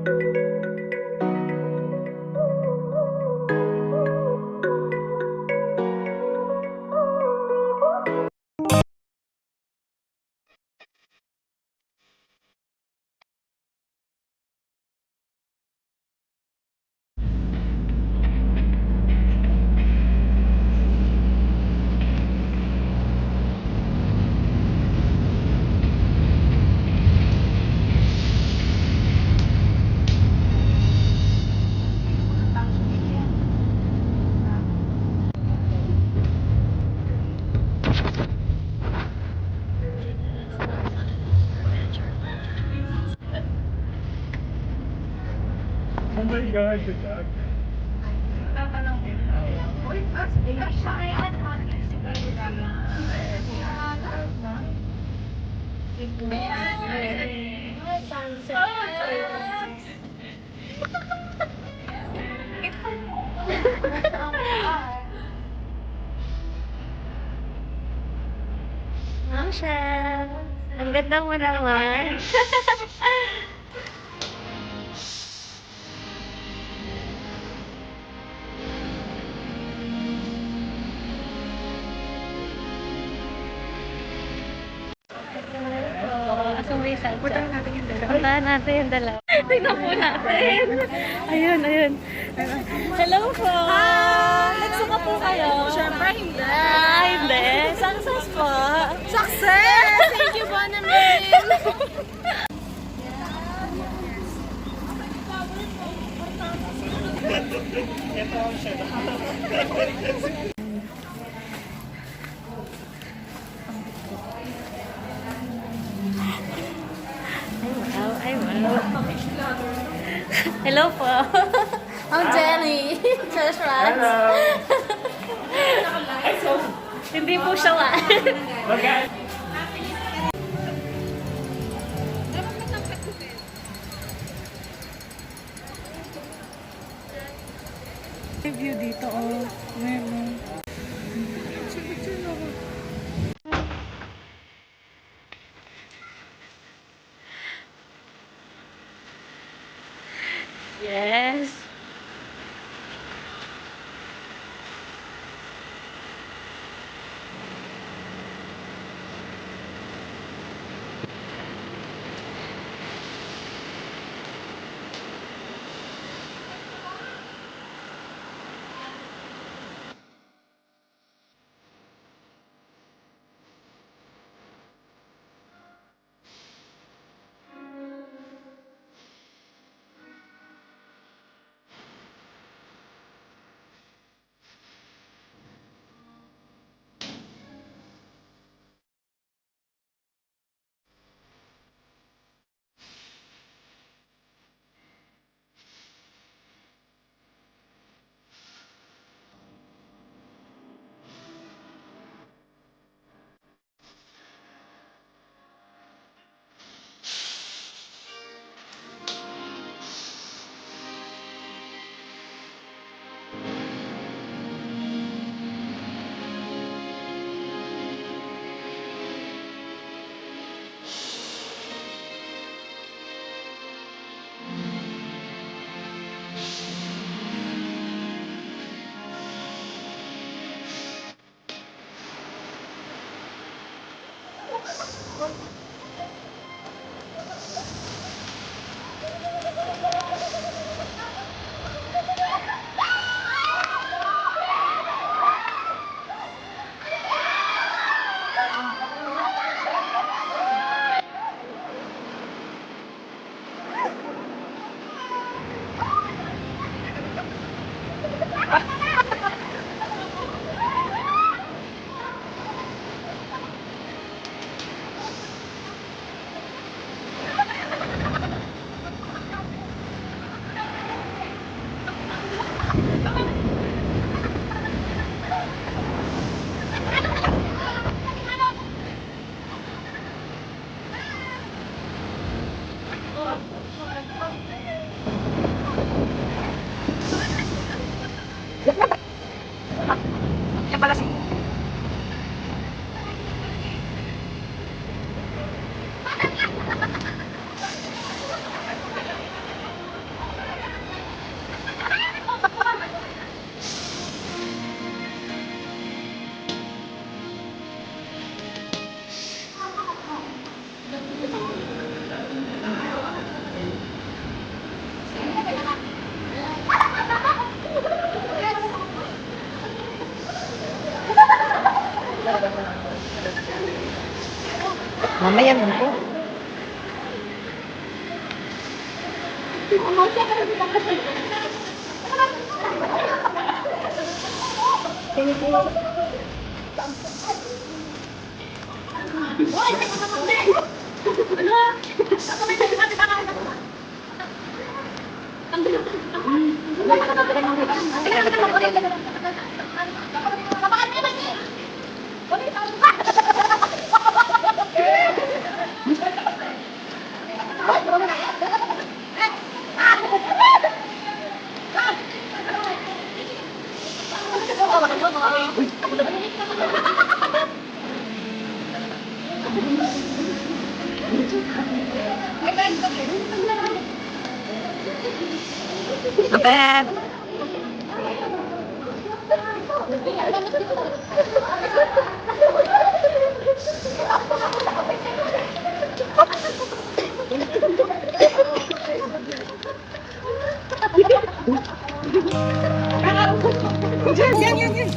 Oh my God, the dog. Masha, ang ganda mo naman. Asa mo isa? Puntahan natin yung dalawa. Puntahan natin yung dalawa. Tingnan po natin. Ayun, ayun. Hello po! Hi! Nagsuka po kayo? Siyempre, hindi. Hindi. Success po. Success! Thank you, Bonamin! Ay, wow. Hello po. Ang Jenny. Crush Rats. Hindi po siya wa. View dito, oh. Meron. Yes. Mamaya mo po. Abad!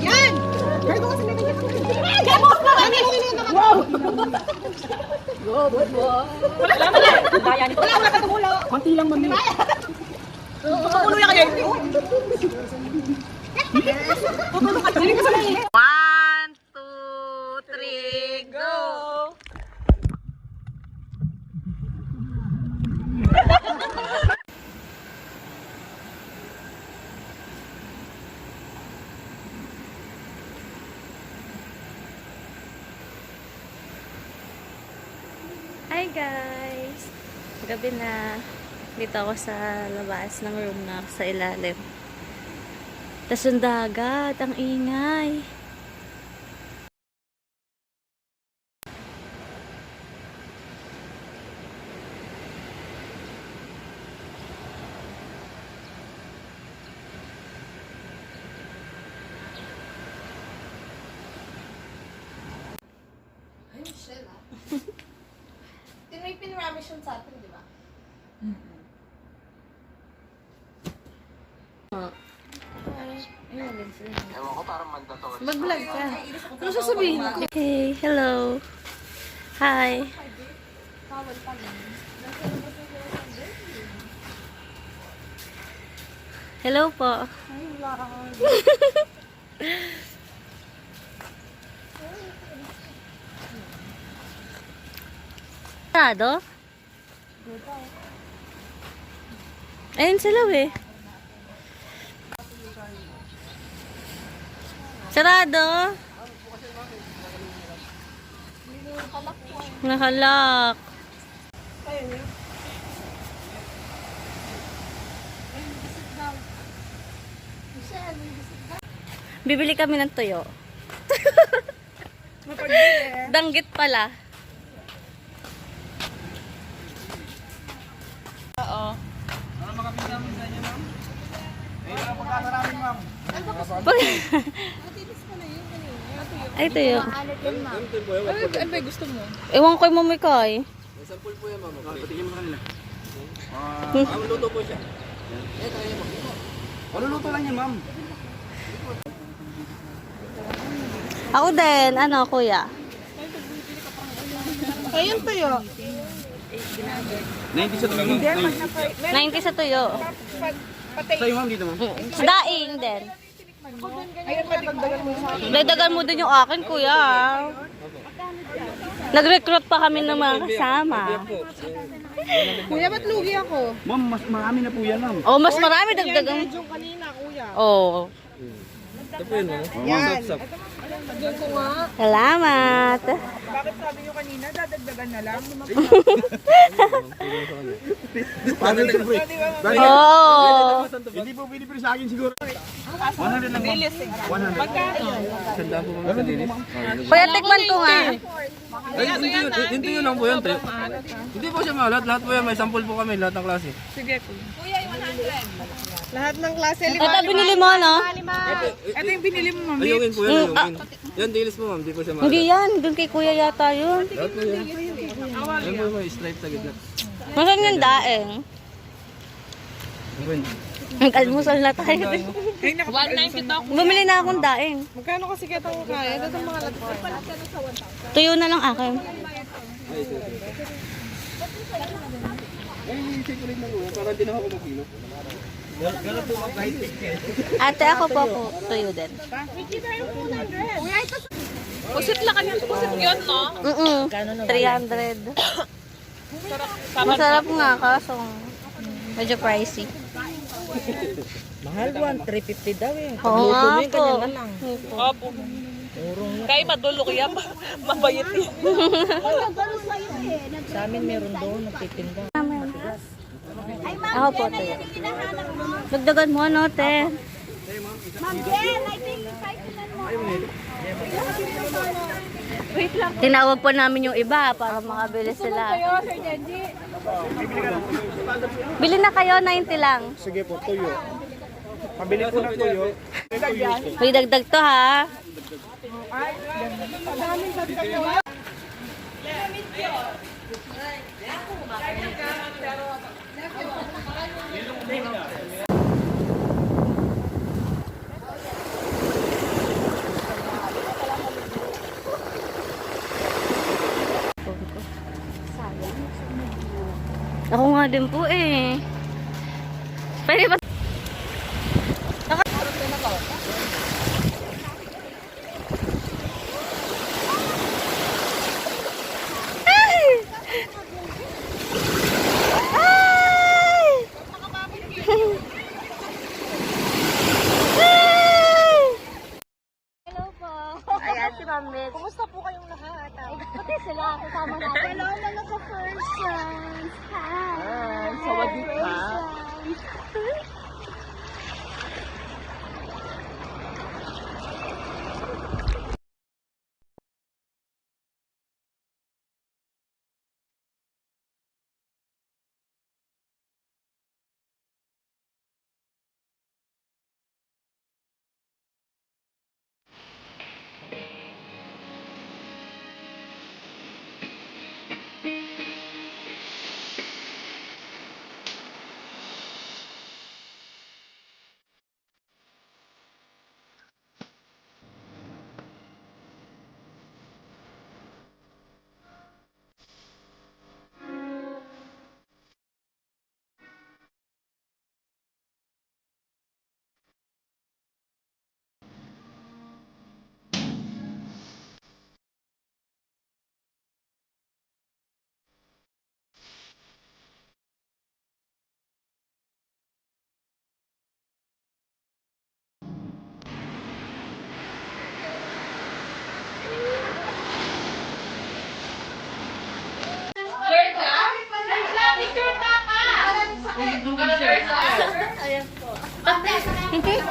Yan! Pwede ko sabihin yan. Gamos na kami! Wow! Wala katumulo. Konti lang mami. Katumulo yan kayo. Tutulong ka. 1, 2, 3, go! Hi guys! Gabi na. Dito ako sa labas ng room na sa ilalim. Tas yung dagat, ang ingay. Ay, Michelle ah. May pinramis yun sa atin, di ba? Mag-vlog ka. Ano sasabihin ko? Okay, hello. Hi. Hello po. Sarado? Ayun sila eh. Sarado? Nakalak. Bibili kami ng tuyo. Danggit pala. Oo. Ano makapinta mo sa inyo, ma'am? Ayun ang pagkasa namin, ma'am. Ay, tuyo. Ano ba gusto mo? Ewan ko yung mamikay. May sample po yan, ma'am. Patigyan mo sa kanila. Ang luto po siya. Maluluto lang yan, ma'am. Ako din. Ano, kuya? Ayun tayo. 90 sa tuloy, ma'am. 90 sa tuyo. Sa'yo, ma'am, dito, ma'am. Daing din. Ayun pa, dagdagan mo sa akin. Dagdagan mo din yung akin, kuya. Nag-recruit pa kami ng mga kasama. Kuya, ba't lugi ako? Ma'am, mas marami na po yan, ma'am. Oh, mas marami dagdagan. Yung kanina, kuya. Oh. Ito po yun, ma'am. Yan. Diyan ko nga. Salamat. Bakit sabi nyo kanina, dadagdagan na lang? Paano rin po? Oh. Hindi po pinipili sa akin siguro. 100 lang, ma'am. 100. Magkano? Sanda po, ma'am. Sa dilis. Kuya, tikman ko nga. Ay, hindi yun lang po yun. Hindi po siya malat. Lahat po yan. May sample po kami. Lahat ng klase. Sige po. Kuya, yung 100. Lahat ng klase, Ito, binili mo, no? Ito yung binili mo, mami. Ayungin po yan. Ayungin. Yan, dilis po, ma'am. Hindi po siya malat. Hindi yan. Doon kay kuya yata yun. Lahat po yan. Yan po may stripe sa gitna. Nasaan yung daeng? Nag-almusal na tayo. Ay, naka 190 to. Bumili na akong daeng. Magkano kasi kita ko kaya? Ito itong mga lahat. Tuyo na lang akin. Ay, sige. Ay, inisip ko rin na ulo. Para di na ako mag-ino. Ate, ako po tuyo din. Pusit lang kanya. Pusit yun, no? 300. Masarap nga, kaso medyo pricey. Mahal 1,350 daw eh. Oo nga po. Opo. Kaya madulok yan. Mabayit yan. Sa amin meron doon, nagtitinda. Ako po tuyo. Dagdagan mo, no, te? Tinawag po namin yung iba para makabili sila. Bili na kayo, 90 lang. Sige po, tuyo. Pabili po ng tuyo. May dagdag to, ha? Ako nga din po eh. Pwede ba? Ay! Ay! Hello po. Ayan si Ma'am Mitch. Kumusta po kayong lahat? Pati sila, kasama natin. Hello, mga ka-persons. Hi. Sawadee ka.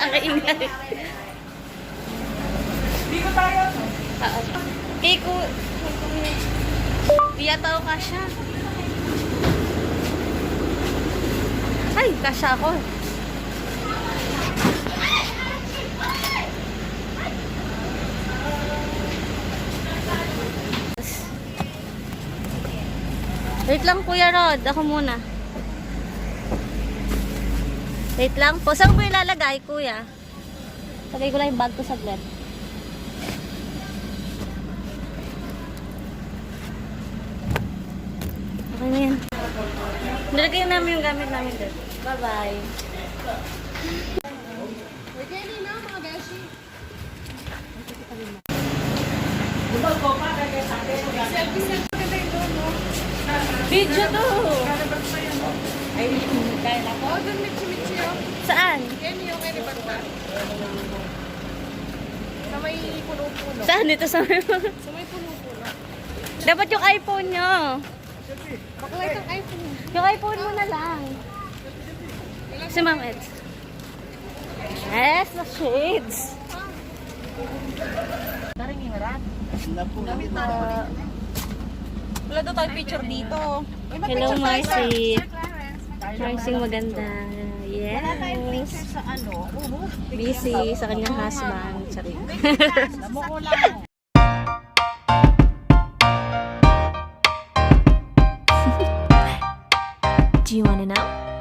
Ang ingay. Dito tayo. Kiko. Di yata ako kasha. Ay, kasha ako. Wait lang, Kuya Rod. Ako muna. Wait lang po. Saan ko ilalagay, Kuya? Lagay ko lang yung bag ko saglit. Okay na yan. Nilagay namin yung gamit namin doon. Bye-bye. Ready na, mga beshi. Video to! Ay, kaya na po. Oh, dun mitsi-mitsi yun. Saan? Yan yung kay Ribanda. Sa may puno-puno. Saan? Dito sa may... Sa may puno-puno. Dapat yung iPhone nyo. Bakla itong iPhone. Yung iPhone mo na lang. Si Ma'am Ed. Yes, the shades. Wala daw tayong picture dito. Hello, Marcy. Marcy maganda. Yes. Sa ano? Busy sa kanyang husband. Sorry. Do you want to know?